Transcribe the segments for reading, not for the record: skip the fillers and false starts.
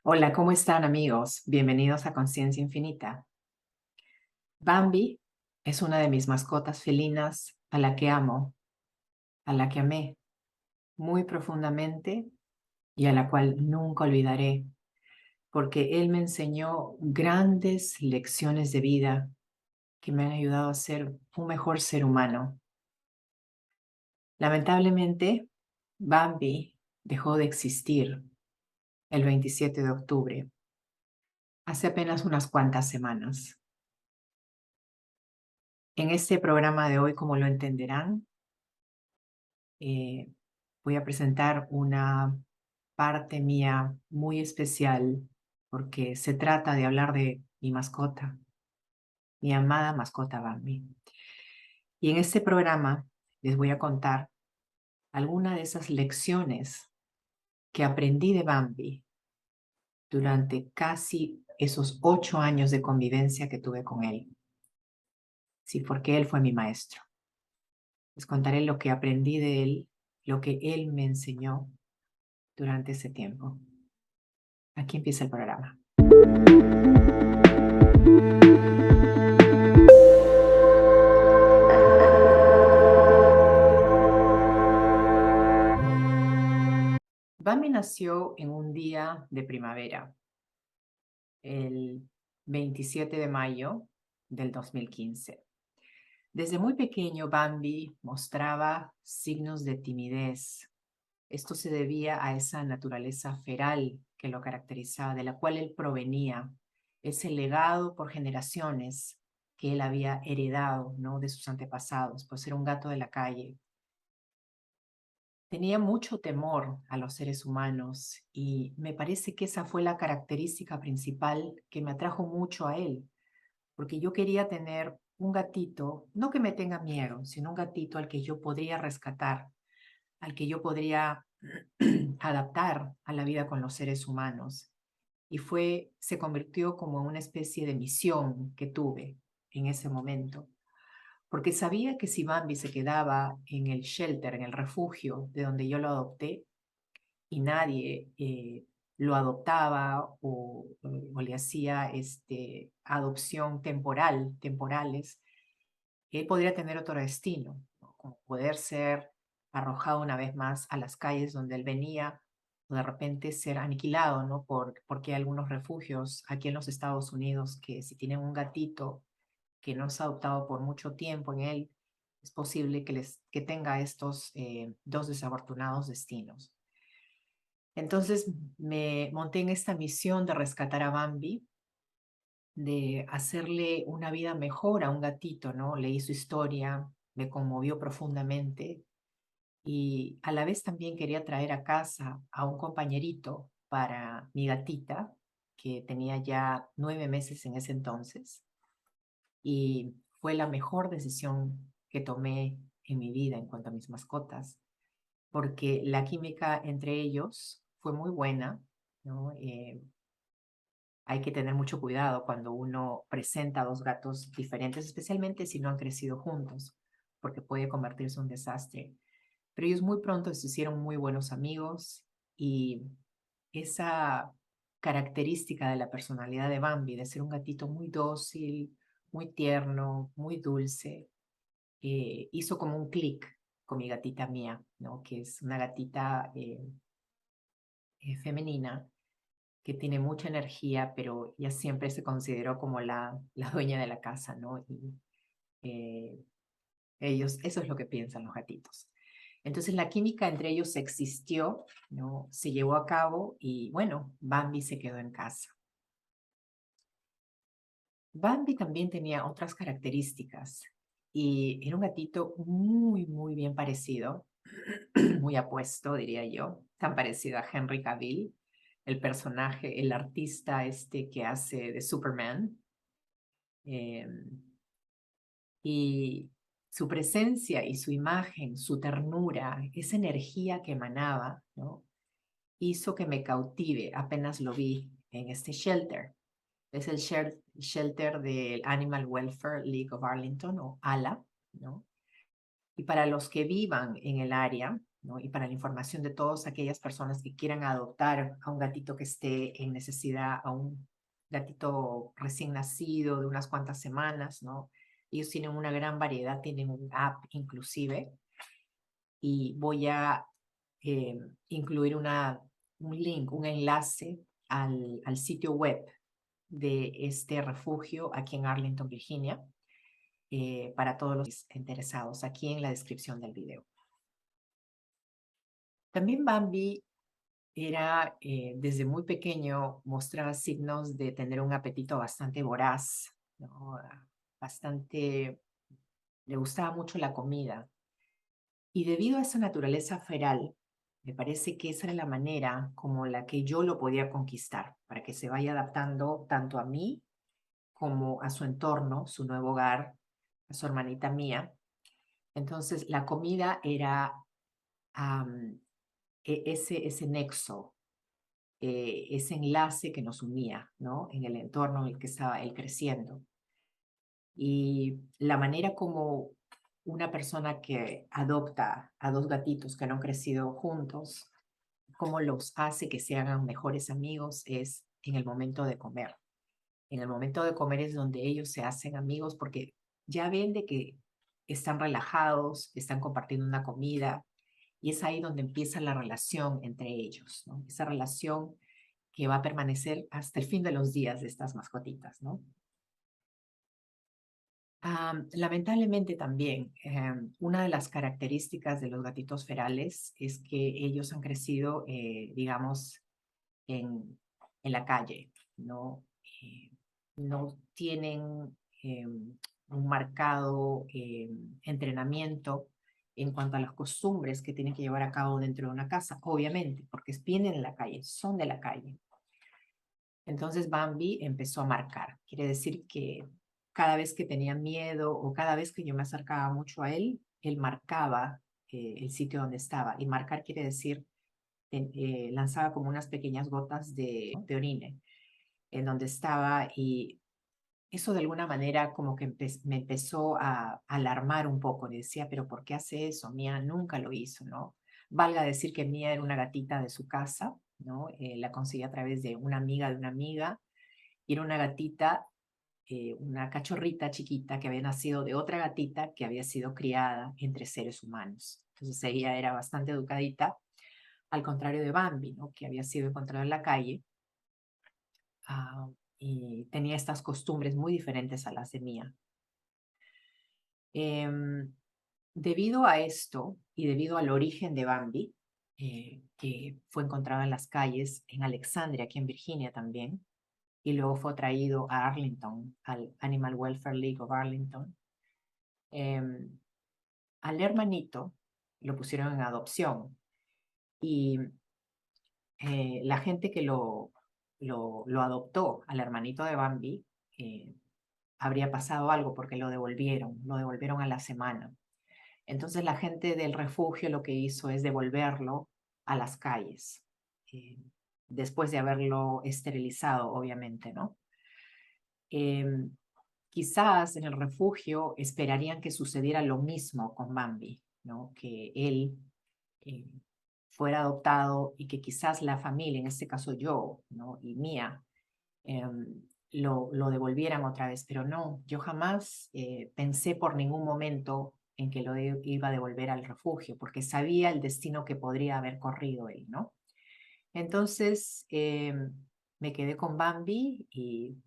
Hola, ¿cómo están amigos? Bienvenidos a Conciencia Infinita. Bambi es una de mis mascotas felinas a la que amo, a la que amé muy profundamente y a la cual nunca olvidaré, porque él me enseñó grandes lecciones de vida que me han ayudado a ser un mejor ser humano. Lamentablemente, Bambi dejó de existir el 27 de octubre, hace apenas unas cuantas semanas. En este programa de hoy, como lo entenderán, eh, voy a presentar una parte mía muy especial porque se trata de hablar de mi mascota, mi amada mascota Bambi. Y en este programa les voy a contar algunas de esas lecciones que aprendí de Bambi durante casi esos 8 años de convivencia que tuve con él. Sí, porque él fue mi maestro. Les contaré lo que aprendí de él, lo que él me enseñó durante ese tiempo. Aquí empieza el programa. Bambi nació en un día de primavera, el 27 de mayo del 2015. Desde muy pequeño, Bambi mostraba signos de timidez. Esto se debía a esa naturaleza feral que lo caracterizaba, de la cual él provenía, ese legado por generaciones que él había heredado, ¿no?, de sus antepasados, por ser un gato de la calle. Tenía mucho temor a los seres humanos y me parece que esa fue la característica principal que me atrajo mucho a él, porque yo quería tener un gatito, no que me tenga miedo, sino un gatito al que yo podría rescatar, al que yo podría adaptar a la vida con los seres humanos. Y se convirtió como en una especie de misión que tuve en ese momento, porque sabía que si Bambi se quedaba en el shelter, en el refugio de donde yo lo adopté, y nadie lo adoptaba o le hacía adopción temporales, él podría tener otro destino, ¿no?, como poder ser arrojado una vez más a las calles donde él venía, o de repente ser aniquilado, ¿no? Porque hay algunos refugios aquí en los Estados Unidos que si tienen un gatito que no se ha adoptado por mucho tiempo en él, es posible que tenga estos dos desafortunados destinos. Entonces me monté en esta misión de rescatar a Bambi, de hacerle una vida mejor a un gatito, ¿no? Leí su historia, me conmovió profundamente y a la vez también quería traer a casa a un compañerito para mi gatita, que tenía ya 9 meses en ese entonces, y fue la mejor decisión que tomé en mi vida en cuanto a mis mascotas, porque la química entre ellos fue muy buena, ¿no? Hay que tener mucho cuidado cuando uno presenta a dos gatos diferentes, especialmente si no han crecido juntos, porque puede convertirse en un desastre. Pero ellos muy pronto se hicieron muy buenos amigos y esa característica de la personalidad de Bambi, de ser un gatito muy dócil, muy tierno, muy dulce, hizo como un clic con mi gatita Mía, ¿no?, que es una gatita femenina que tiene mucha energía, pero ella siempre se consideró como la dueña de la casa, ¿no? Y eh, eso es lo que piensan los gatitos. Entonces la química entre ellos existió, ¿no? Se llevó a cabo y bueno, Bambi se quedó en casa. Bambi también tenía otras características y era un gatito muy, muy bien parecido, muy apuesto, diría yo, tan parecido a Henry Cavill, el personaje, el artista que hace de Superman. eh, y su presencia y su imagen, su ternura, esa energía que emanaba, ¿no?, hizo que me cautive apenas lo vi en este shelter. Es el shelter del Animal Welfare League of Arlington, o ALA, ¿no? Y para los que vivan en el área, ¿no? Y para la información de todas aquellas personas que quieran adoptar a un gatito que esté en necesidad, a un gatito recién nacido de unas cuantas semanas, ¿no? Ellos tienen una gran variedad, tienen un app inclusive, y voy a eh, incluir un link, un enlace al sitio web de este refugio aquí en Arlington, Virginia, para todos los interesados, aquí en la descripción del video. También Bambi era, desde muy pequeño, mostraba signos de tener un apetito bastante voraz, ¿no? Bastante, le gustaba mucho la comida. Y debido a esa naturaleza feral, me parece que esa era la manera como la que yo lo podía conquistar, para que se vaya adaptando tanto a mí como a su entorno, su nuevo hogar, a su hermanita mía. Entonces, la comida era ese nexo, ese enlace que nos unía, ¿no? En el entorno en el que estaba él creciendo. Y la manera como una persona que adopta a dos gatitos que no han crecido juntos, cómo los hace que se hagan mejores amigos es en el momento de comer. En el momento de comer es donde ellos se hacen amigos porque ya ven de que están relajados, están compartiendo una comida y es ahí donde empieza la relación entre ellos, ¿no? Esa relación que va a permanecer hasta el fin de los días de estas mascotitas, ¿no? Lamentablemente también, una de las características de los gatitos ferales es que ellos han crecido, digamos, en la calle, ¿no? No tienen un marcado entrenamiento en cuanto a las costumbres que tienen que llevar a cabo dentro de una casa, obviamente, porque vienen de la calle, son de la calle. Entonces Bambi empezó a marcar. Quiere decir que cada vez que tenía miedo o cada vez que yo me acercaba mucho a él, él marcaba el sitio donde estaba. Y marcar quiere decir, lanzaba como unas pequeñas gotas de orine en donde estaba y eso de alguna manera como que me empezó a alarmar un poco. Y decía, pero ¿por qué hace eso? Mía nunca lo hizo, ¿no? Valga decir que Mía era una gatita de su casa, ¿no? La conseguí a través de una amiga de una amiga y era una gatita, una cachorrita chiquita que había nacido de otra gatita que había sido criada entre seres humanos. Entonces ella era bastante educadita, al contrario de Bambi, ¿no? Que había sido encontrada en la calle y tenía estas costumbres muy diferentes a las de Mía. Em, Debido a esto y debido al origen de Bambi, que fue encontrado en las calles en Alexandria, aquí en Virginia también, y luego fue traído a Arlington, al Animal Welfare League of Arlington. Al hermanito lo pusieron en adopción y la gente que lo adoptó al hermanito de Bambi, habría pasado algo porque lo devolvieron a la semana. Entonces la gente del refugio lo que hizo es devolverlo a las calles, eh, después de haberlo esterilizado, obviamente, ¿no? Em, Quizás en el refugio esperarían que sucediera lo mismo con Bambi, ¿no? Que él eh, fuera adoptado y que quizás la familia, en este caso yo, ¿no? Y Mía, lo devolvieran otra vez, pero no, yo jamás pensé por ningún momento en que iba a devolver al refugio, porque sabía el destino que podría haber corrido él, ¿no? Entonces me quedé con Bambi y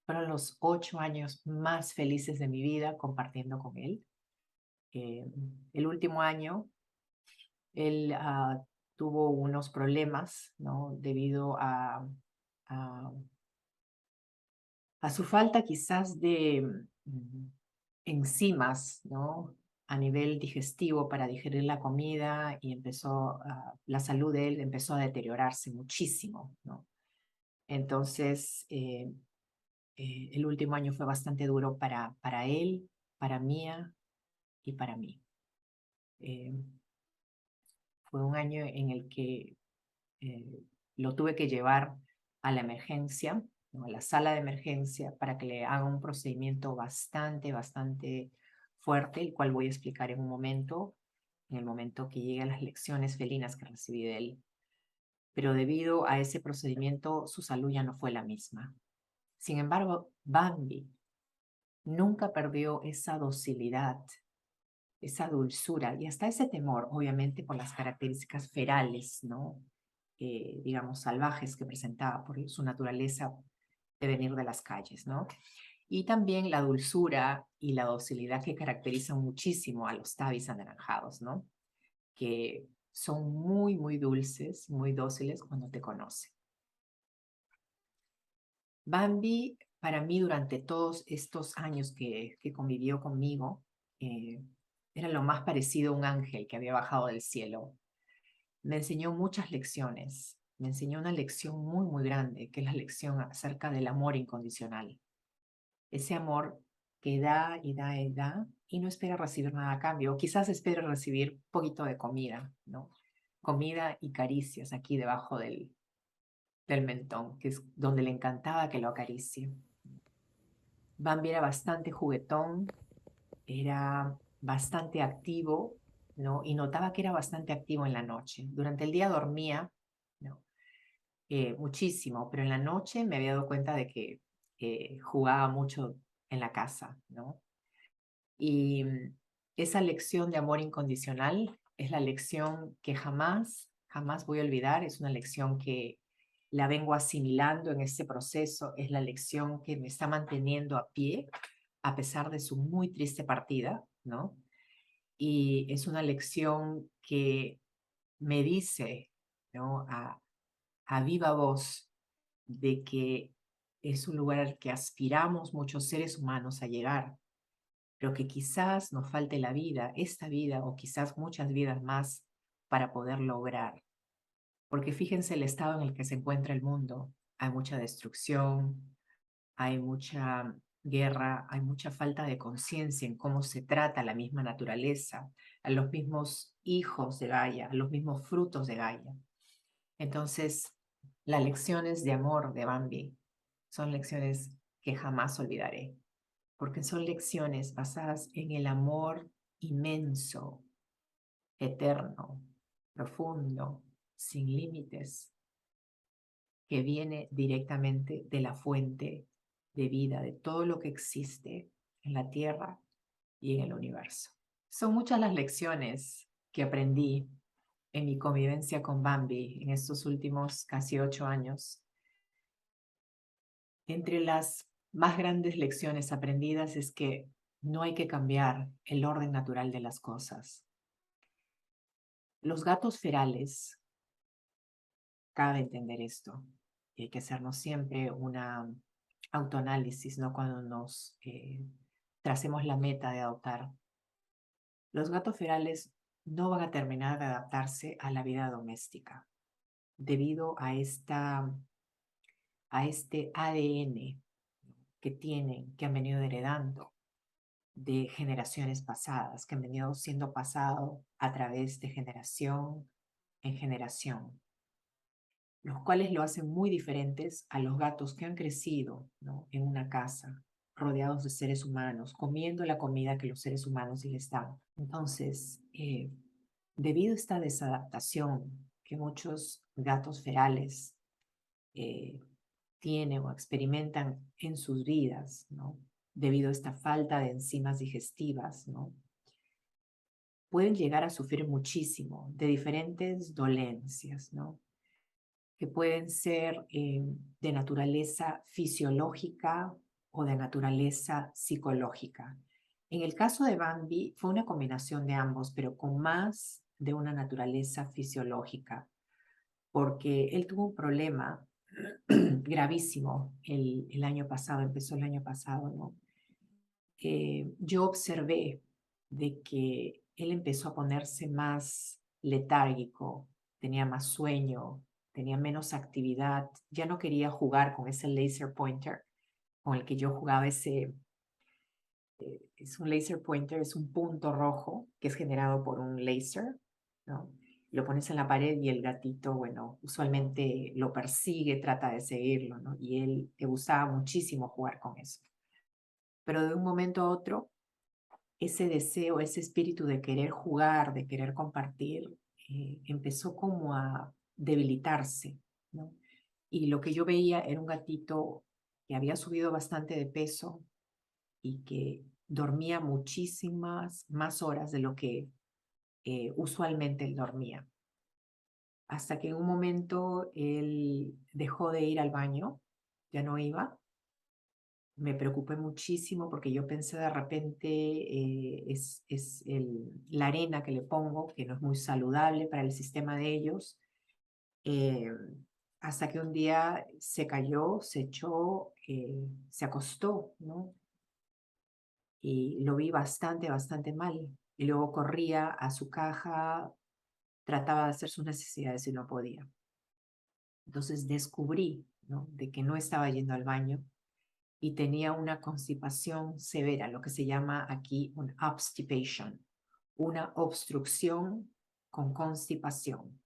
fueron los 8 años más felices de mi vida compartiendo con él. El último año, él tuvo unos problemas, ¿no? Debido a a su falta quizás de enzimas, ¿no? A nivel digestivo para digerir la comida y la salud de él empezó a deteriorarse muchísimo, ¿no? Entonces, el último año fue bastante duro para él, para Mía y para mí. Eh, Fue un año en el que eh, lo tuve que llevar a la emergencia, ¿no? A la sala de emergencia, para que le haga un procedimiento bastante fuerte, el cual voy a explicar en un momento. en el momento que llegué a las lecciones felinas que recibí de él. Pero debido a ese procedimiento, su salud ya no fue la misma. Sin embargo, Bambi nunca perdió esa docilidad, esa dulzura y hasta ese temor, obviamente por las características ferales, ¿no? Digamos, salvajes que presentaba por su naturaleza de venir de las calles, ¿no? Y también la dulzura y la docilidad que caracterizan muchísimo a los tabis anaranjados, ¿no? Que son muy, muy dulces, muy dóciles cuando te conocen. Bambi, para mí, durante todos estos años que convivió conmigo, era lo más parecido a un ángel que había bajado del cielo. Me enseñó muchas lecciones. Me enseñó una lección muy, muy grande, que es la lección acerca del amor incondicional. Ese amor que da y da y da y no espera recibir nada a cambio. O quizás espera recibir un poquito de comida, ¿no? Comida y caricias aquí debajo del mentón, que es donde le encantaba que lo acaricie. Bambi era bastante juguetón, era bastante activo, ¿no? Y notaba que era bastante activo en la noche. Durante el día dormía, ¿no? Muchísimo, pero en la noche me había dado cuenta de que jugaba mucho en la casa, ¿no? Y esa lección de amor incondicional es la lección que jamás, jamás voy a olvidar. Es una lección que la vengo asimilando en este proceso. Es la lección que me está manteniendo a pie a pesar de su muy triste partida, ¿no? Y es una lección que me dice, ¿no? A viva voz de que es un lugar al que aspiramos muchos seres humanos a llegar, pero que quizás nos falte la vida, esta vida o quizás muchas vidas más para poder lograr. Porque fíjense el estado en el que se encuentra el mundo. Hay mucha destrucción, hay mucha guerra, hay mucha falta de conciencia en cómo se trata la misma naturaleza, a los mismos hijos de Gaia, a los mismos frutos de Gaia. Entonces, las lecciones de amor de Bambi son lecciones que jamás olvidaré, porque son lecciones basadas en el amor inmenso, eterno, profundo, sin límites, que viene directamente de la fuente de vida, de todo lo que existe en la Tierra y en el universo. Son muchas las lecciones que aprendí en mi convivencia con Bambi en estos últimos casi 8 años. Entre las más grandes lecciones aprendidas es que no hay que cambiar el orden natural de las cosas. Los gatos ferales, cabe entender esto, y hay que hacernos siempre una autoanálisis, ¿no? Cuando nos tracemos la meta de adoptar. Los gatos ferales no van a terminar de adaptarse a la vida doméstica debido a este ADN que tienen, que han venido heredando de generaciones pasadas, que han venido siendo pasado a través de generación en generación, los cuales lo hacen muy diferentes a los gatos que han crecido, ¿no? En una casa, rodeados de seres humanos, comiendo la comida que los seres humanos les dan. Entonces, debido a esta desadaptación que muchos gatos ferales eh, tienen o experimentan en sus vidas, ¿no? Debido a esta falta de enzimas digestivas, ¿no? Pueden llegar a sufrir muchísimo de diferentes dolencias, ¿no? Que pueden ser de naturaleza fisiológica o de naturaleza psicológica. En el caso de Bambi fue una combinación de ambos, pero con más de una naturaleza fisiológica, porque él tuvo un problema gravísimo el año pasado, empezó el año pasado, ¿no? Yo observé de que él empezó a ponerse más letárgico, tenía más sueño, tenía menos actividad, ya no quería jugar con ese laser pointer con el que yo jugaba es un laser pointer, es un punto rojo que es generado por un laser, ¿no? Lo pones en la pared y el gatito, bueno, usualmente lo persigue, trata de seguirlo, ¿no? Y él le gustaba muchísimo jugar con eso. Pero de un momento a otro ese deseo, ese espíritu de querer jugar, de querer compartir, empezó como a debilitarse, ¿no? Y lo que yo veía era un gatito que había subido bastante de peso y que dormía muchísimas más horas de lo que usualmente él dormía. Hasta que en un momento él dejó de ir al baño, ya no iba. Me preocupé muchísimo porque yo pensé de repente la arena que le pongo, que no es muy saludable para el sistema de ellos, eh, hasta que un día se cayó, se echó, se acostó, ¿no? Y lo vi bastante, bastante mal. Y luego corría a su caja, trataba de hacer sus necesidades y no podía. Entonces descubrí, ¿no?, de que no estaba yendo al baño y tenía una constipación severa, lo que se llama aquí un obstipation, una obstrucción con constipación.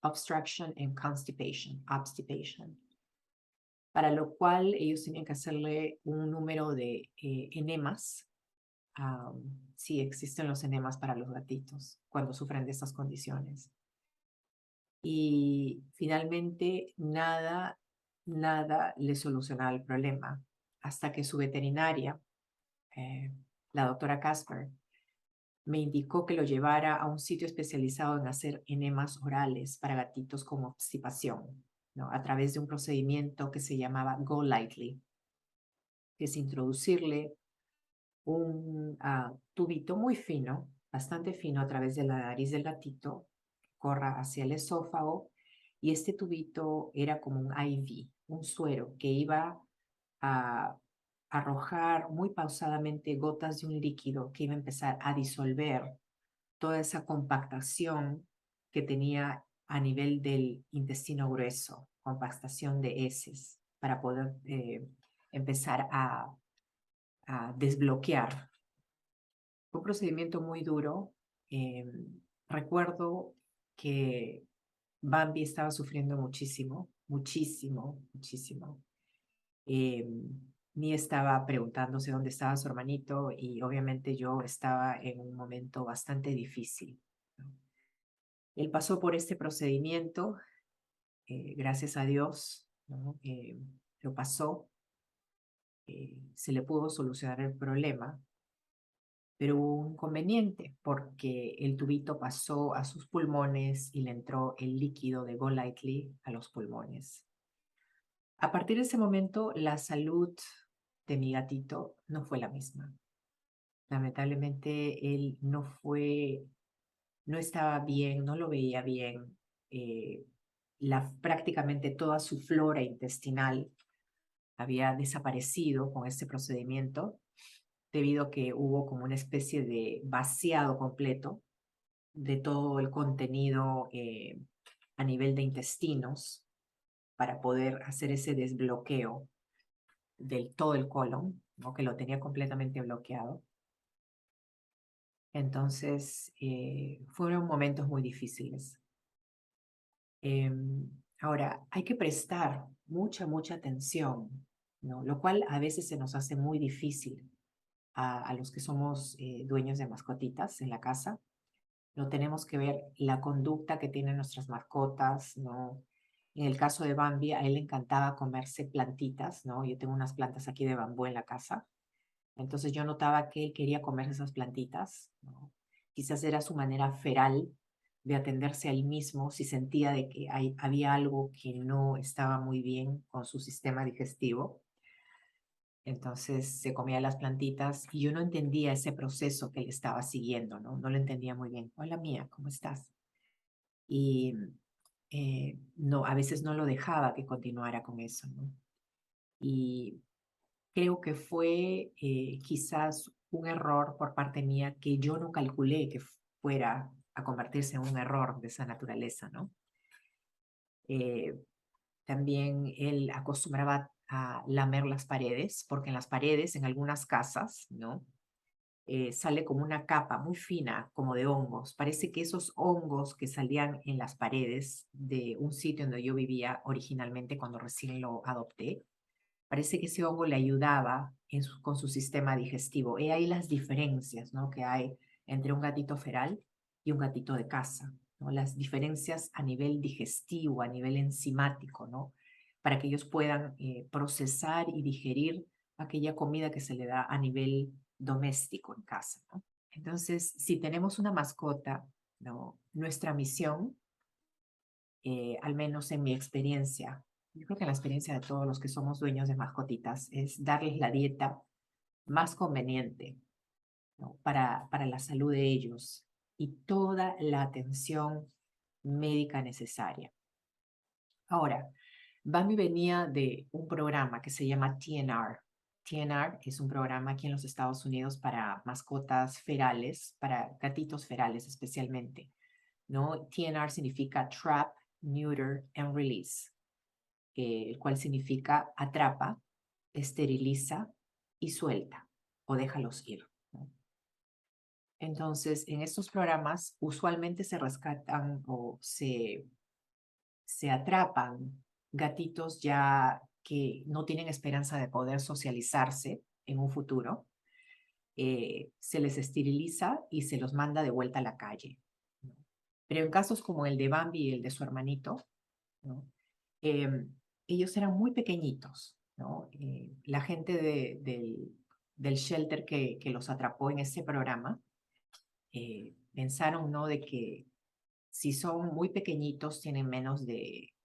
Obstruction and constipation, obstipation. Para lo cual ellos tenían que hacerle un número de enemas. Sí, existen los enemas para los gatitos cuando sufren de estas condiciones. Y finalmente nada le solucionaba el problema hasta que su veterinaria, eh, la doctora Casper, me indicó que lo llevara a un sitio especializado en hacer enemas orales para gatitos con obstipación, ¿no?, a través de un procedimiento que se llamaba Go Lightly, que es introducirle un tubito muy fino, bastante fino, a través de la nariz del gatito, que corra hacia el esófago, y este tubito era como un IV, un suero que iba a arrojar muy pausadamente gotas de un líquido que iba a empezar a disolver toda esa compactación que tenía a nivel del intestino grueso, compactación de heces, para poder empezar a desbloquear. Fue un procedimiento muy duro. Recuerdo que Bambi estaba sufriendo muchísimo, muchísimo, muchísimo. Eh, Ni estaba preguntándose dónde estaba su hermanito y obviamente yo estaba en un momento bastante difícil, ¿no? Él pasó por este procedimiento, gracias a Dios, ¿no? Lo pasó, se le pudo solucionar el problema, pero hubo un inconveniente porque el tubito pasó a sus pulmones y le entró el líquido de Golightly a los pulmones. A partir de ese momento, la salud de mi gatito no fue la misma. Lamentablemente, él no estaba bien, no lo veía bien. Eh, Prácticamente toda su flora intestinal había desaparecido con este procedimiento, debido a que hubo como una especie de vaciado completo de todo el contenido a nivel de intestinos para poder hacer ese desbloqueo del todo el colon, ¿no?, que lo tenía completamente bloqueado. Entonces, fueron momentos muy difíciles. Ahora, hay que prestar mucha atención, ¿no?, lo cual a veces se nos hace muy difícil a los que somos dueños de mascotitas en la casa. No tenemos que ver la conducta que tienen nuestras mascotas, ¿no? En el caso de Bambi, a él le encantaba comerse plantitas, ¿no? Yo tengo unas plantas aquí de bambú en la casa. Entonces yo notaba que él quería comerse esas plantitas, ¿no? Quizás era su manera feral de atenderse a él mismo si sentía de que había algo que no estaba muy bien con su sistema digestivo. Entonces se comía las plantitas y yo no entendía ese proceso que él estaba siguiendo, ¿no? No lo entendía muy bien. Hola Mía, ¿cómo estás? Y no, a veces no lo dejaba que continuara con eso, ¿no? Y creo que fue quizás un error por parte mía que yo no calculé que fuera a convertirse en un error de esa naturaleza, ¿no? Eh, También él acostumbraba a lamer las paredes, porque en las paredes, en algunas casas, ¿no?, sale como una capa muy fina, como de hongos. Parece que esos hongos que salían en las paredes de un sitio donde yo vivía originalmente cuando recién lo adopté, Parece que ese hongo le ayudaba con su sistema digestivo. Y ahí las diferencias, ¿no?, que hay entre un gatito feral y un gatito de casa, ¿no? Las diferencias a nivel digestivo, a nivel enzimático, ¿no? Para que ellos puedan procesar y digerir aquella comida que se le da a nivel doméstico en casa, ¿no? Entonces, si tenemos una mascota, ¿no?, nuestra misión, al menos en mi experiencia, yo creo que la experiencia de todos los que somos dueños de mascotitas, es darles la dieta más conveniente, ¿no?, para la salud de ellos y toda la atención médica necesaria. Ahora, Bambi venía de un programa que se llama TNR. TNR es un programa aquí en los Estados Unidos para mascotas ferales, para gatitos ferales especialmente, ¿no? TNR significa Trap, Neuter and Release, el cual significa atrapa, esteriliza y suelta o déjalos ir, ¿no? Entonces, en estos programas usualmente se rescatan o se atrapan gatitos ya que no tienen esperanza de poder socializarse en un futuro. Se les esteriliza y se los manda de vuelta a la calle, ¿no? Pero en casos como el de Bambi y el de su hermanito, ¿no?, ellos eran muy pequeñitos, ¿no? La gente del shelter que los atrapó en ese programa pensaron, ¿no?, de que si son muy pequeñitos, tienen menos de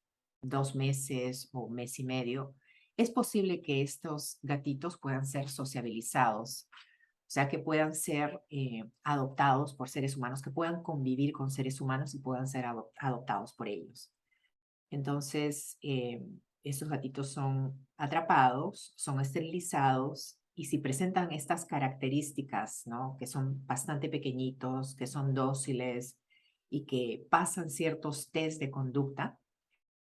2 meses o mes y medio, es posible que estos gatitos puedan ser sociabilizados, o sea, que puedan ser adoptados por seres humanos, que puedan convivir con seres humanos y puedan ser adoptados por ellos. Entonces, esos gatitos son atrapados, son esterilizados y si presentan estas características, ¿no?, que son bastante pequeñitos, que son dóciles y que pasan ciertos test de conducta,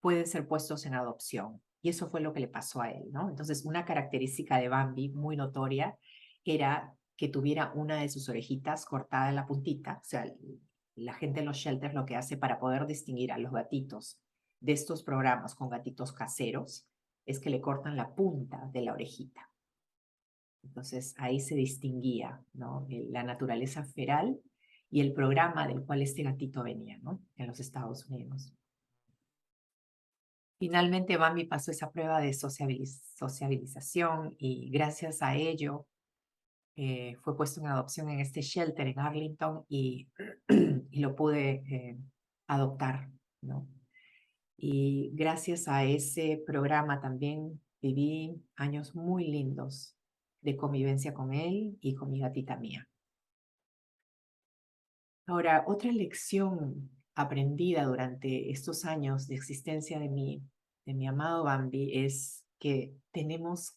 pueden ser puestos en adopción. Y eso fue lo que le pasó a él, ¿no? Entonces, una característica de Bambi muy notoria era que tuviera una de sus orejitas cortada en la puntita. O sea, la gente en los shelters lo que hace para poder distinguir a los gatitos de estos programas con gatitos caseros es que le cortan la punta de la orejita. Entonces, ahí se distinguía, ¿no?, la naturaleza feral y el programa del cual este gatito venía, ¿no?, en los Estados Unidos. Finalmente, Bambi pasó esa prueba de sociabilización y gracias a ello fue puesto en adopción en este shelter en Arlington y lo pude adoptar, ¿no? Y gracias a ese programa también viví años muy lindos de convivencia con él y con mi gatita Mía. Ahora, otra lección aprendida durante estos años de existencia de mi amado Bambi es que tenemos,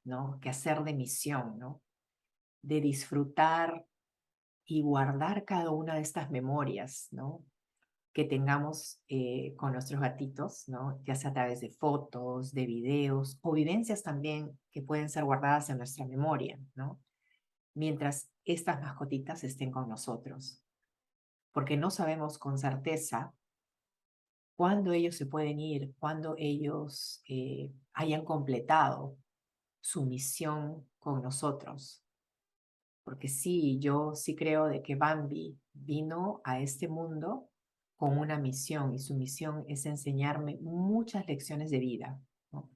¿no?, que hacer de misión, ¿no?, de disfrutar y guardar cada una de estas memorias, ¿no?, que tengamos con nuestros gatitos, ¿no?, ya sea a través de fotos, de videos o vivencias también que pueden ser guardadas en nuestra memoria, ¿no?, mientras estas mascotitas estén con nosotros, porque no sabemos con certeza cuándo ellos se pueden ir, cuándo ellos hayan completado su misión con nosotros. Porque sí, yo sí creo de que Bambi vino a este mundo con una misión y su misión es enseñarme muchas lecciones de vida, ¿no?,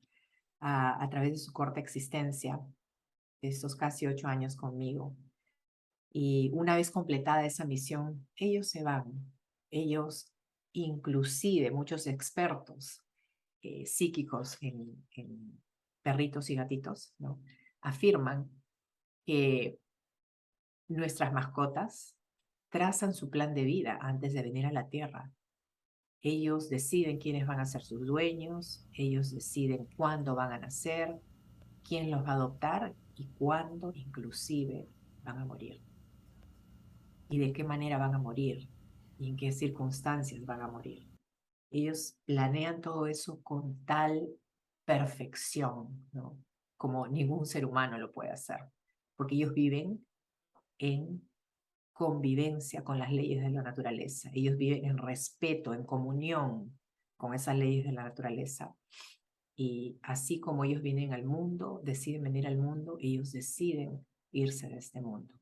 a través de su corta existencia, de estos casi 8 años conmigo. Y una vez completada esa misión, ellos se van. Ellos, inclusive muchos expertos psíquicos en perritos y gatitos, ¿no?, afirman que nuestras mascotas trazan su plan de vida antes de venir a la Tierra. Ellos deciden quiénes van a ser sus dueños, ellos deciden cuándo van a nacer, quién los va a adoptar y cuándo inclusive van a morir. Y de qué manera van a morir y en qué circunstancias van a morir. Ellos planean todo eso con tal perfección, ¿no?, como ningún ser humano lo puede hacer, porque ellos viven en convivencia con las leyes de la naturaleza. Ellos viven en respeto, en comunión con esas leyes de la naturaleza. Y así como ellos vienen al mundo, deciden venir al mundo, ellos deciden irse de este mundo.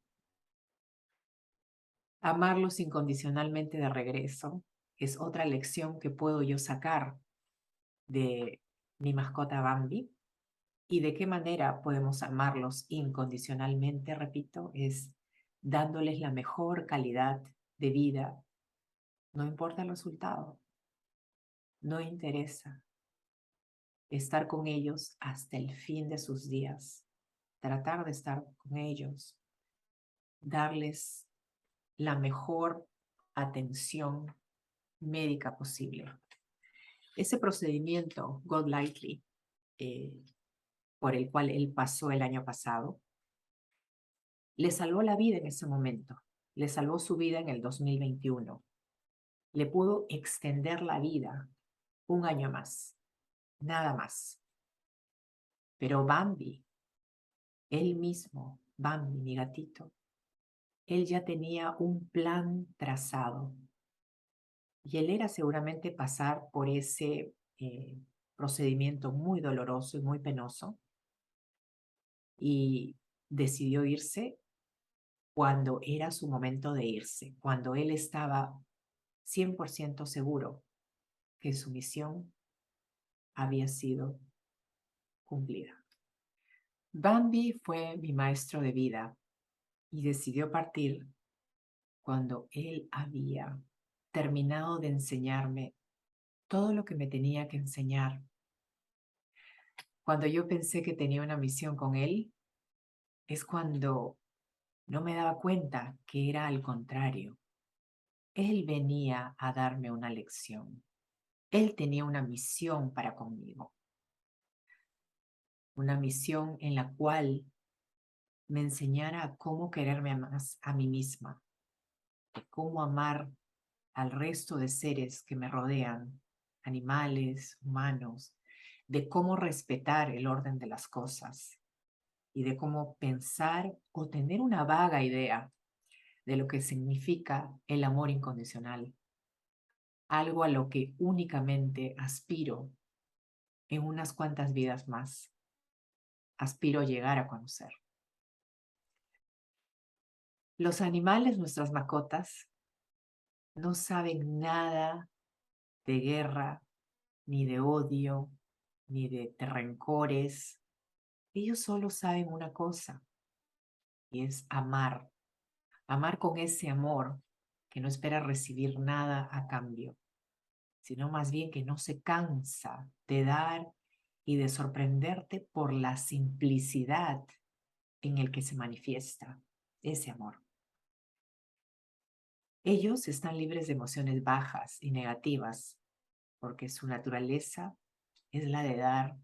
Amarlos incondicionalmente de regreso es otra lección que puedo yo sacar de mi mascota Bambi. ¿Y de qué manera podemos amarlos incondicionalmente? Repito, es dándoles la mejor calidad de vida. No importa el resultado, no interesa. Estar con ellos hasta el fin de sus días, tratar de estar con ellos, darles la mejor atención médica posible. Ese procedimiento, Golightly, por el cual él pasó el año pasado, le salvó la vida en ese momento, le salvó su vida en el 2021, le pudo extender la vida un año más, nada más. Pero Bambi, él mismo, Bambi, mi gatito, él ya tenía un plan trazado y él era seguramente pasar por ese procedimiento muy doloroso y muy penoso y decidió irse cuando era su momento de irse, cuando él estaba 100% seguro que su misión había sido cumplida. Bambi fue mi maestro de vida y decidió partir cuando él había terminado de enseñarme todo lo que me tenía que enseñar. Cuando yo pensé que tenía una misión con él, es cuando no me daba cuenta que era al contrario. Él venía a darme una lección. Él tenía una misión para conmigo. Una misión en la cual me enseñara cómo quererme más a mí misma, cómo amar al resto de seres que me rodean, animales, humanos, de cómo respetar el orden de las cosas y de cómo pensar o tener una vaga idea de lo que significa el amor incondicional, algo a lo que únicamente aspiro en unas cuantas vidas más, aspiro a llegar a conocer. Los animales, nuestras mascotas, no saben nada de guerra, ni de odio, ni de rencores. Ellos solo saben una cosa, y es amar. Amar con ese amor que no espera recibir nada a cambio, sino más bien que no se cansa de dar y de sorprenderte por la simplicidad en el que se manifiesta ese amor. Ellos están libres de emociones bajas y negativas, porque su naturaleza es la de dar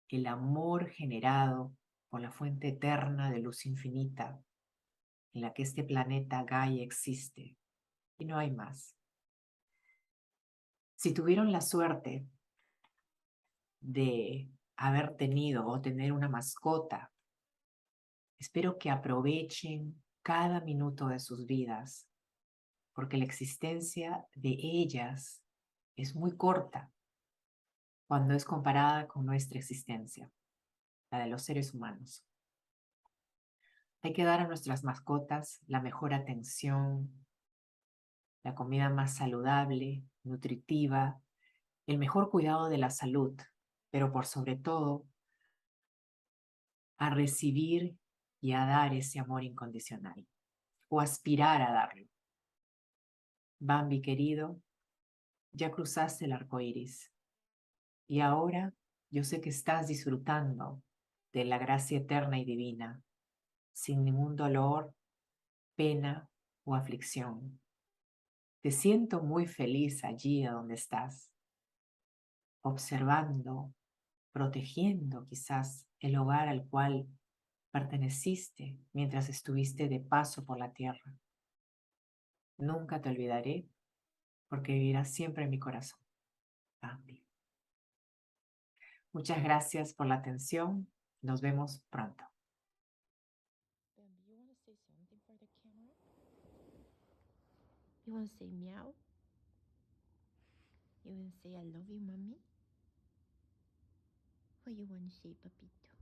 el amor generado por la fuente eterna de luz infinita en la que este planeta Gaia existe, y no hay más. Si tuvieron la suerte de haber tenido o tener una mascota, espero que aprovechen cada minuto de sus vidas, porque la existencia de ellas es muy corta cuando es comparada con nuestra existencia, la de los seres humanos. Hay que dar a nuestras mascotas la mejor atención, la comida más saludable, nutritiva, el mejor cuidado de la salud, pero por sobre todo, a recibir y a dar ese amor incondicional, o aspirar a darlo. Bambi querido, ya cruzaste el arco iris y ahora yo sé que estás disfrutando de la gracia eterna y divina, sin ningún dolor, pena o aflicción. Te siento muy feliz allí a donde estás, observando, protegiendo quizás el hogar al cual perteneciste mientras estuviste de paso por la tierra. Nunca te olvidaré porque vivirás siempre en mi corazón. Bambi. Muchas gracias por la atención. Nos vemos pronto. Bambi, you want to say something for the camera? You want to say meow? You want to say I love you, mommy? What you want to say, papito?